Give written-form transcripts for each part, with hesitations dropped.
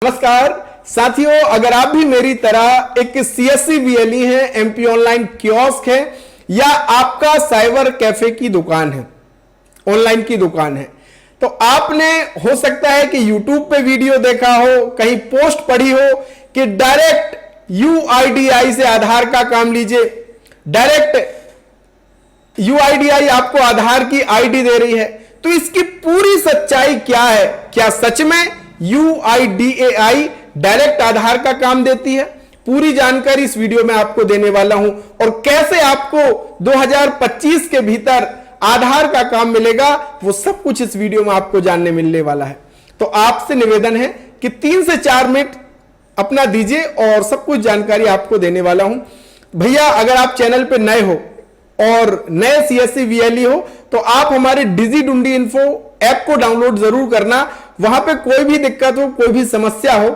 नमस्कार साथियों, अगर आप भी मेरी तरह एक सीएससी वीएलई है, एमपी ऑनलाइन कियोस्क है या आपका साइबर कैफे की दुकान है, ऑनलाइन की दुकान है, तो आपने हो सकता है कि यूट्यूब पे वीडियो देखा हो, कहीं पोस्ट पढ़ी हो कि डायरेक्ट यूआईडीआई से आधार का काम लीजिए। डायरेक्ट यूआईडीआई आपको आधार की आईडी दे रही है, तो इसकी पूरी सच्चाई क्या है? क्या सच में यूआईडीएआई डायरेक्ट आधार का काम देती है? पूरी जानकारी इस वीडियो में आपको देने वाला हूं और कैसे आपको 2025 के भीतर आधार का काम मिलेगा, वो सब कुछ इस वीडियो में आपको जानने मिलने वाला है। तो आपसे निवेदन है कि 3 से 4 मिनट अपना दीजिए और सब कुछ जानकारी आपको देने वाला हूं। भैया, अगर आप चैनल पे नए हो और नए सीएससी वीएलई हो तो आप हमारे डिजिडुंडी इन्फो ऐप को डाउनलोड जरूर करना। वहां पे कोई भी दिक्कत हो, कोई भी समस्या हो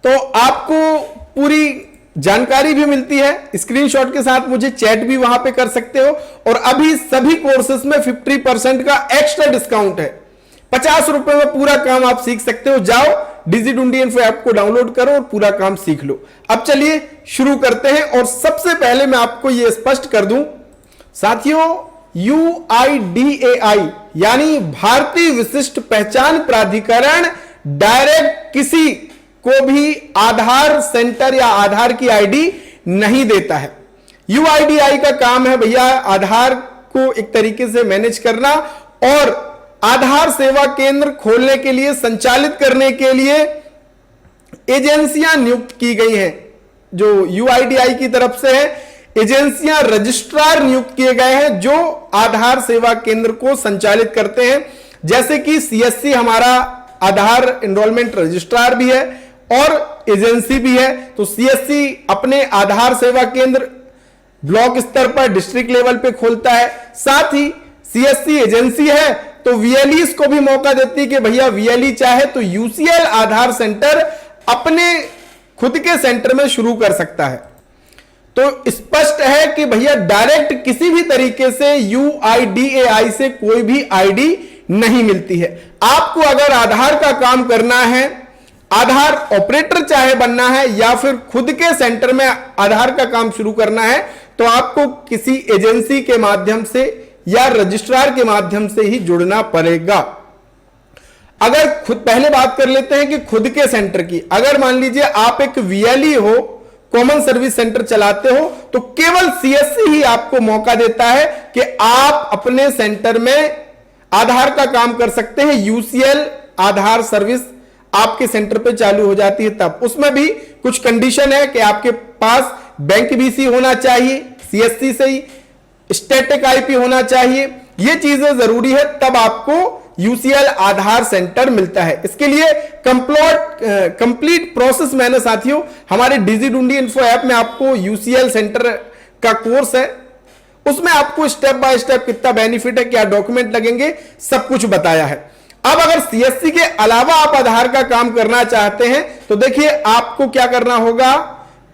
तो आपको पूरी जानकारी भी मिलती है। स्क्रीनशॉट के साथ मुझे चैट भी वहां पे कर सकते हो और अभी सभी कोर्सेस में 50% का एक्स्ट्रा डिस्काउंट है। 50 रुपए में पूरा काम आप सीख सकते हो। जाओ डिजिडुंडी इन्फो ऐप को डाउनलोड करो और पूरा काम सीख लो। अब चलिए शुरू करते हैं और सबसे पहले मैं आपको यह स्पष्ट कर दूं साथियों, यूआईडीएआई यानी भारतीय विशिष्ट पहचान प्राधिकरण डायरेक्ट किसी को भी आधार सेंटर या आधार की आईडी नहीं देता है। यूआईडीएआई का काम है भैया आधार को एक तरीके से मैनेज करना और आधार सेवा केंद्र खोलने के लिए, संचालित करने के लिए एजेंसियां नियुक्त की गई हैं। जो यूआईडीएआई की तरफ से है, एजेंसियां, रजिस्ट्रार नियुक्त किए गए हैं जो आधार सेवा केंद्र को संचालित करते हैं। जैसे कि सीएससी हमारा आधार एनरोलमेंट रजिस्ट्रार भी है और एजेंसी भी है। तो सीएससी अपने आधार सेवा केंद्र ब्लॉक स्तर पर, डिस्ट्रिक्ट लेवल पे खोलता है। साथ ही सीएससी एजेंसी है तो वीएलई को भी मौका देती है कि भैया वीएलई चाहे तो यूसीएल आधार सेंटर अपने खुद के सेंटर में शुरू कर सकता है। तो स्पष्ट है कि भैया डायरेक्ट किसी भी तरीके से यूआईडीएआई से कोई भी आईडी नहीं मिलती है। आपको अगर आधार का काम करना है, आधार ऑपरेटर चाहे बनना है या फिर खुद के सेंटर में आधार का काम शुरू करना है, तो आपको किसी एजेंसी के माध्यम से या रजिस्ट्रार के माध्यम से ही जुड़ना पड़ेगा। अगर खुद, पहले बात कर लेते हैं कि खुद के सेंटर की। अगर मान लीजिए आप एक वीएलई हो, कॉमन सर्विस सेंटर चलाते हो, तो केवल सीएससी ही आपको मौका देता है कि आप अपने सेंटर में आधार का काम कर सकते हैं। यूसीएल आधार सर्विस आपके सेंटर पे चालू हो जाती है। तब उसमें भी कुछ कंडीशन है कि आपके पास बैंक बीसी होना चाहिए, सीएससी से ही स्टैटिक आईपी होना चाहिए। ये चीजें जरूरी है, तब आपको यूसीएल आधार सेंटर मिलता है। इसके लिए कंप्लीट प्रोसेस मैंने साथियों हमारे डिजिडुंडी इन्फो ऐप में आपको यूसीएल सेंटर का कोर्स है, उसमें आपको स्टेप बाय स्टेप कितना बेनिफिट है, क्या डॉक्यूमेंट लगेंगे, सब कुछ बताया है। अब अगर सीएससी के अलावा आप आधार का काम करना चाहते हैं तो देखिए आपको क्या करना होगा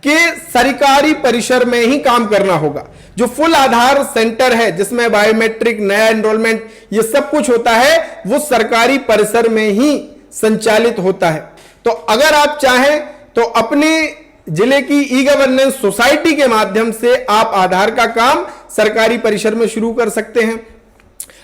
कि सरकारी परिसर में ही काम करना होगा। जो फुल आधार सेंटर है जिसमें बायोमेट्रिक, नया एनरोलमेंट, ये सब कुछ होता है, वो सरकारी परिसर में ही संचालित होता है। तो अगर आप चाहें तो अपने जिले की ई गवर्नेंस सोसाइटी के माध्यम से आप आधार का काम सरकारी परिसर में शुरू कर सकते हैं।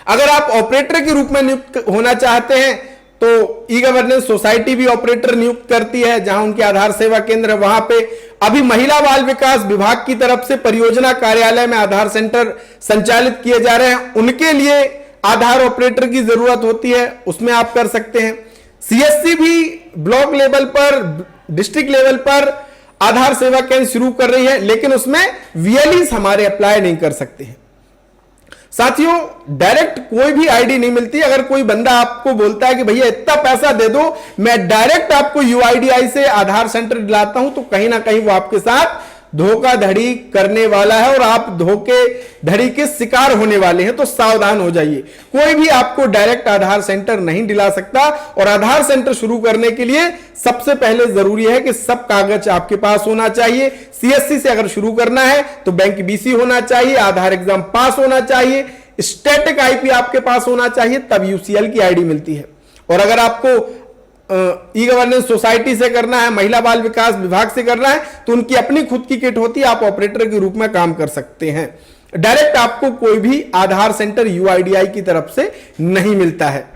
अगर आप ऑपरेटर के रूप में नियुक्त होना चाहते हैं तो ई गवर्नेंस सोसाइटी भी ऑपरेटर नियुक्त करती है, जहां उनके आधार सेवा केंद्र है। वहां पे अभी महिला बाल विकास विभाग की तरफ से परियोजना कार्यालय में आधार सेंटर संचालित किए जा रहे हैं, उनके लिए आधार ऑपरेटर की जरूरत होती है, उसमें आप कर सकते हैं। सीएससी भी ब्लॉक लेवल पर, डिस्ट्रिक्ट लेवल पर आधार सेवा केंद्र शुरू कर रही है, लेकिन उसमें वीएलई हमारे अप्लाई नहीं कर सकते हैं। साथियों, डायरेक्ट कोई भी आईडी नहीं मिलती। अगर कोई बंदा आपको बोलता है कि भैया इतना पैसा दे दो, मैं डायरेक्ट आपको यूआईडीएआई से आधार सेंटर दिलाता हूं, तो कहीं ना कहीं वो आपके साथ धोखाधड़ी करने वाला है और आप धोखेधड़ी के शिकार होने वाले हैं। तो सावधान हो जाइए, कोई भी आपको डायरेक्ट आधार सेंटर नहीं दिला सकता। और आधार सेंटर शुरू करने के लिए सबसे पहले जरूरी है कि सब कागज आपके पास होना चाहिए। सीएससी से अगर शुरू करना है तो बैंक बीसी होना चाहिए, आधार एग्जाम पास होना चाहिए, स्टैटिक आईपी आपके पास होना चाहिए, तब यूसीएल की आईडी मिलती है। और अगर आपको ई गवर्नेंस सोसाइटी से करना है, महिला बाल विकास विभाग से करना है, तो उनकी अपनी खुद की किट होती है, आप ऑपरेटर के रूप में काम कर सकते हैं। डायरेक्ट आपको कोई भी आधार सेंटर यूआईडीआई की तरफ से नहीं मिलता है।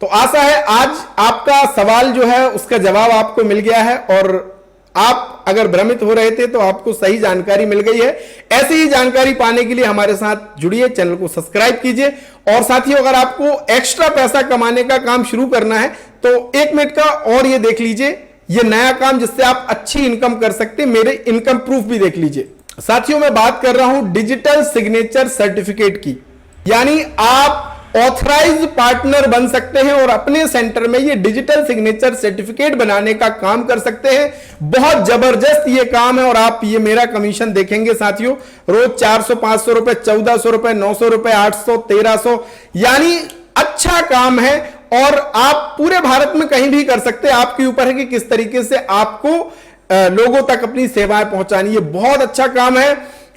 तो आशा है आज आपका सवाल जो है उसका जवाब आपको मिल गया है, और आप अगर भ्रमित हो रहे थे तो आपको सही जानकारी मिल गई है। ऐसी ही जानकारी पाने के लिए हमारे साथ जुड़िए, चैनल को सब्सक्राइब कीजिए। और साथियों, अगर आपको एक्स्ट्रा पैसा कमाने का काम शुरू करना है तो 1 मिनट का और ये देख लीजिए, ये नया काम जिससे आप अच्छी इनकम कर सकते हैं, मेरे इनकम प्रूफ भी देख लीजिए। साथियों, मैं बात कर रहा हूं डिजिटल सिग्नेचर सर्टिफिकेट की, यानी आप ऑथराइज्ड पार्टनर बन सकते हैं और अपने सेंटर में ये डिजिटल सिग्नेचर सर्टिफिकेट बनाने का काम कर सकते हैं। बहुत जबरदस्त ये काम है और आप ये मेरा कमीशन देखेंगे साथियों, रोज 400-500 रुपए, 1400 रुपए, 900 रुपए, 800, 1300, यानी अच्छा काम है और आप पूरे भारत में कहीं भी कर सकते हैं। आपके ऊपर है कि किस तरीके से आपको लोगों तक अपनी सेवाएं पहुंचानी है। बहुत अच्छा काम है।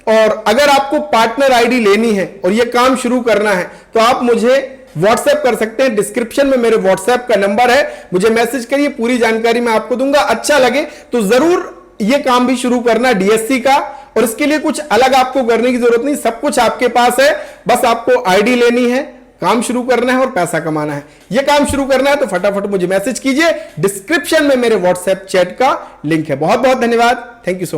और अगर आपको पार्टनर आईडी लेनी है और यह काम शुरू करना है तो आप मुझे व्हाट्सएप कर सकते हैं। डिस्क्रिप्शन में मेरे व्हाट्सएप का नंबर है, मुझे मैसेज करिए, पूरी जानकारी मैं आपको दूंगा। अच्छा लगे तो जरूर यह काम भी शुरू करना डीएससी का, और इसके लिए कुछ अलग आपको करने की जरूरत नहीं, सब कुछ आपके पास है। बस आपको आईडी लेनी है, काम शुरू करना है और पैसा कमाना है। यह काम शुरू करना है तो फटाफट मुझे मैसेज कीजिए। डिस्क्रिप्शन में मेरे व्हाट्सएप चैट का लिंक है। बहुत बहुत धन्यवाद। Thank you so much.